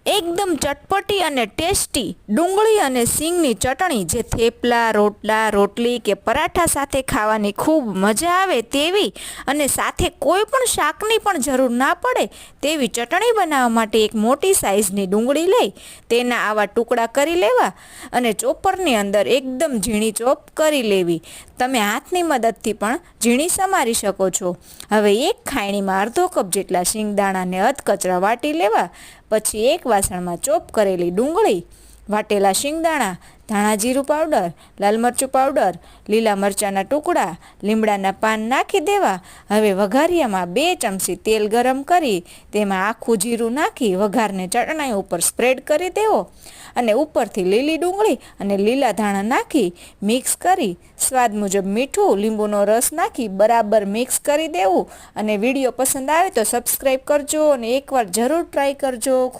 એકદમ ચટપટી અને ટેસ્ટી ડુંગળી અને સિંગની ચટણી જે થેપલા, રોટલા, રોટલી કે પરાઠા સાથે ખાવાની ખૂબ મજા આવે તેવી અને સાથે કોઈ પણ શાકની પણ જરૂર ના પડે તેવી ચટણી બનાવવા માટે એક મોટી સાઈઝની ડુંગળી લઈ તેના આવા ટુકડા કરી લેવા અને ચોપરની અંદર એકદમ ઝીણી ચોપ કરી લેવી। તમે હાથની મદદથી પણ ઝીણી સમારી શકો છો। હવે એક ખાયણીમાં અડધો કપ જેટલા શિંગદાણાને અધકચરા વાટી લેવા। પછી એક વાસણમાં ચોપ કરેલી ડુંગળી, વાટેલા શિંગદાણા, ધાણા જીરું પાવડર, લાલ મરચું પાવડર, લીલા મરચાંના ટુકડા, લીમડાના પાન નાખી દેવા। હવે વઘારિયામાં 2 ચમચી તેલ ગરમ કરી તેમાં આખું જીરું નાખી વઘારને ચટણી ઉપર સ્પ્રેડ કરી દેવો અને ઉપરથી લીલી ડુંગળી અને લીલા ધાણા નાખી મિક્સ કરી સ્વાદ મુજબ મીઠું, લીંબુનો રસ નાખી બરાબર મિક્સ કરી દેવું। અને વિડીયો પસંદ આવે તો સબસ્ક્રાઈબ કરજો અને એકવાર જરૂર ટ્રાય કરજો।